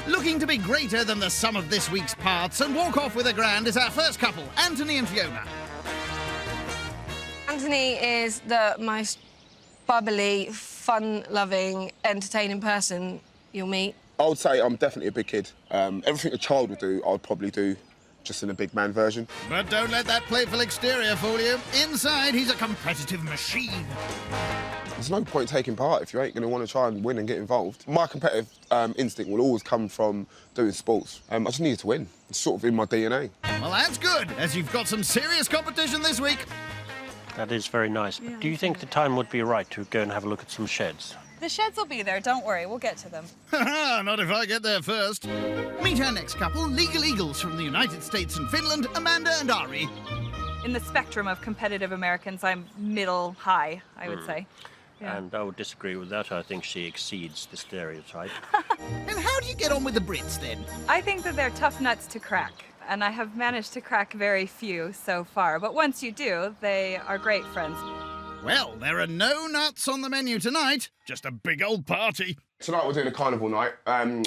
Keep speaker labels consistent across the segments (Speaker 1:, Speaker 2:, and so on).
Speaker 1: Looking to be greater than the sum of this week's parts and walk off with a grand is our first couple, Anthony and Fiona.
Speaker 2: Anthony is the most bubbly, fun-loving, entertaining person you'll meet.
Speaker 3: I would say I'm definitely a big kid. Everything a child would do, I'd probably do just in a big man version.
Speaker 1: But don't let that playful exterior fool you. Inside, he's a competitive machine.
Speaker 3: There's no point taking part if you ain't going to want to try and win and get involved. My competitive instinct will always come from doing sports. I just needed to win. It's sort of in my DNA.
Speaker 1: Well, that's good, as you've got some serious competition this week.
Speaker 4: That is very nice. But do you think the time would be right to go and have a look at some sheds?
Speaker 5: The sheds will be there, don't worry, we'll get to them.
Speaker 1: Not if I get there first. Meet our next couple, legal eagles from the United States and Finland, Amanda and Ari.
Speaker 5: In the spectrum of competitive Americans, I'm middle-high, I would say. Yeah.
Speaker 4: And I would disagree with that. I think she exceeds the stereotype.
Speaker 1: And how do you get on with the Brits, then?
Speaker 5: I think that they're tough nuts to crack, and I have managed to crack very few so far. But once you do, they are great friends.
Speaker 1: Well, there are no nuts on the menu tonight, just a big old party.
Speaker 3: Tonight we're doing a carnival night.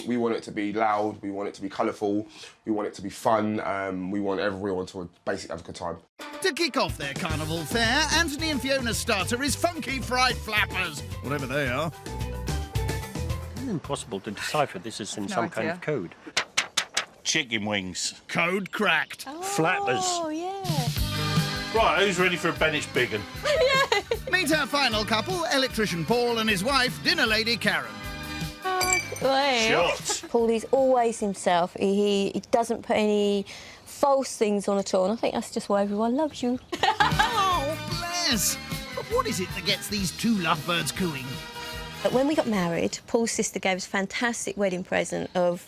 Speaker 3: We want it to be loud, we want it to be colourful, we want it to be fun, we want everyone to basically have a good time.
Speaker 1: To kick off their carnival fare, Anthony and Fiona's starter is funky fried flappers, whatever they are.
Speaker 4: It's impossible to decipher. This is in some kind of code.
Speaker 6: Chicken wings.
Speaker 1: Code cracked.
Speaker 4: Oh, flappers.
Speaker 2: Oh, yeah.
Speaker 6: Right, who's ready for a Benish Biggin?
Speaker 1: Meet our final couple, electrician Paul and his wife, dinner lady Karen.
Speaker 6: Shot.
Speaker 7: Paul is always himself. He doesn't put any false things on at all, and I think that's just why everyone loves you.
Speaker 1: Oh, bless! But what is it that gets these two lovebirds cooing?
Speaker 7: But when we got married, Paul's sister gave us a fantastic wedding present of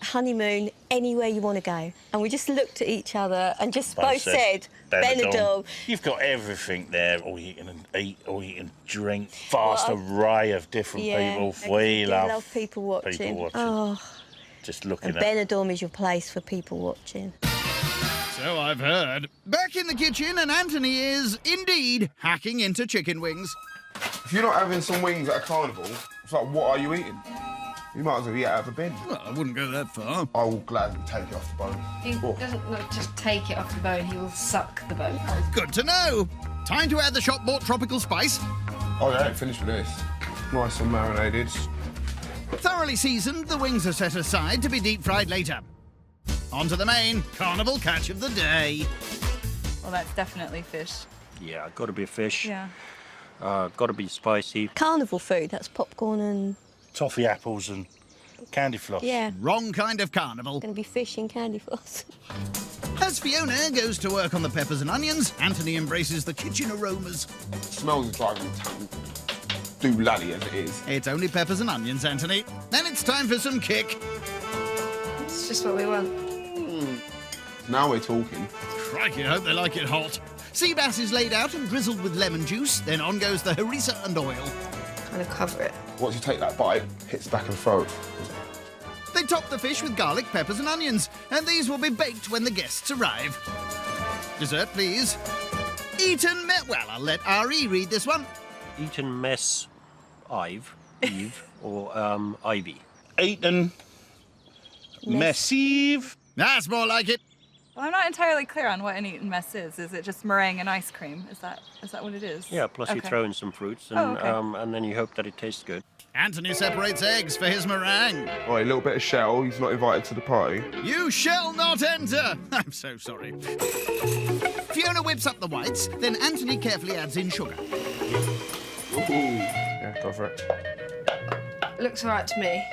Speaker 7: honeymoon anywhere you want to go. And we just looked at each other and just both said, Benidorm.
Speaker 6: You've got everything there, all you can eat, all you can drink, vast array of different people. We love
Speaker 7: people watching.
Speaker 6: People watching.
Speaker 7: Oh.
Speaker 6: Just looking at
Speaker 7: Benidorm is your place for people watching.
Speaker 1: So I've heard. Back in the kitchen, and Anthony is, indeed, hacking into chicken wings.
Speaker 3: If you're not having some wings at a carnival, it's like, what are you eating? You might as well eat out of a bin.
Speaker 1: Well, I wouldn't go that far.
Speaker 3: I will gladly take it off the bone.
Speaker 2: He doesn't not just take it off the bone, he will suck the bone.
Speaker 1: Good to know. Time to add the shop-bought tropical spice.
Speaker 3: Oh, yeah, finish with this. Nice and marinated.
Speaker 1: Thoroughly seasoned, the wings are set aside to be deep-fried later. On to the main carnival catch of the day.
Speaker 5: Well, that's definitely fish.
Speaker 4: Yeah, got to be fish.
Speaker 5: Yeah.
Speaker 4: Got to be spicy.
Speaker 7: Carnival food, that's popcorn and...
Speaker 6: toffee apples and candy floss.
Speaker 7: Yeah.
Speaker 1: Wrong kind of carnival.
Speaker 7: Going to be fish and candy floss.
Speaker 1: As Fiona goes to work on the peppers and onions, Anthony embraces the kitchen aromas.
Speaker 3: It smells like doolally as it is.
Speaker 1: It's only peppers and onions, Anthony. Then it's time for some kick.
Speaker 2: It's just what we want.
Speaker 3: Now we're talking.
Speaker 1: Crikey, I hope they like it hot. Sea bass is laid out and drizzled with lemon juice. Then on goes the harissa and oil.
Speaker 2: Kind of cover it.
Speaker 3: Once you take that bite, hits back and throat.
Speaker 1: They top the fish with garlic, peppers and onions, and these will be baked when the guests arrive. Dessert, please. Eaten well, I'll let Ari read this one.
Speaker 4: Eaten mess Eve, or Ivy.
Speaker 6: Eaten messive.
Speaker 1: That's more like it.
Speaker 5: Well, I'm not entirely clear on what an eaten mess is. Is it just meringue and ice cream? Is that what it is?
Speaker 4: Yeah, plus you throw in some fruits and, and then you hope that it tastes good.
Speaker 1: Anthony separates eggs for his meringue.
Speaker 3: Oh, a little bit of shell. He's not invited to the party.
Speaker 1: You shall not enter. I'm so sorry. Fiona whips up the whites, then Anthony carefully adds in sugar.
Speaker 3: Ooh. Yeah, go for it.
Speaker 2: It looks all right to me.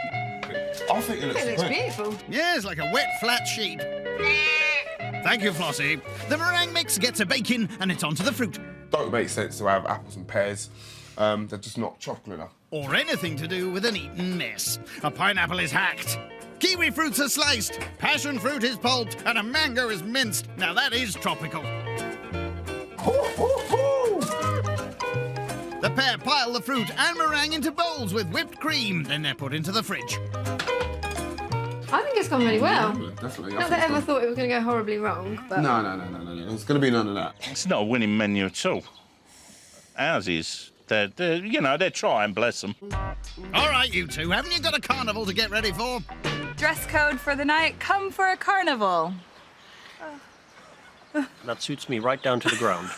Speaker 3: I think it looks great.
Speaker 2: Beautiful.
Speaker 1: Yes, like a wet, flat sheet. Thank you, Flossie. The meringue mix gets a bake-in, and it's onto the fruit.
Speaker 3: Don't make sense to have apples and pears. They're just not chocolate enough.
Speaker 1: Or anything to do with an eaten mess. A pineapple is hacked. Kiwi fruits are sliced. Passion fruit is pulped. And a mango is minced. Now that is tropical. The pair pile the fruit and meringue into bowls with whipped cream. Then they're put into the fridge.
Speaker 2: I think it's gone really well.
Speaker 3: Definitely.
Speaker 2: Not that I ever thought it was going to go horribly wrong, but...
Speaker 3: No. There's going to be none of that.
Speaker 6: It's not a winning menu at all. Ours is. They're trying, bless them.
Speaker 1: All right, you two, haven't you got a carnival to get ready for?
Speaker 5: Dress code for the night, come for a carnival.
Speaker 4: That suits me right down to the ground.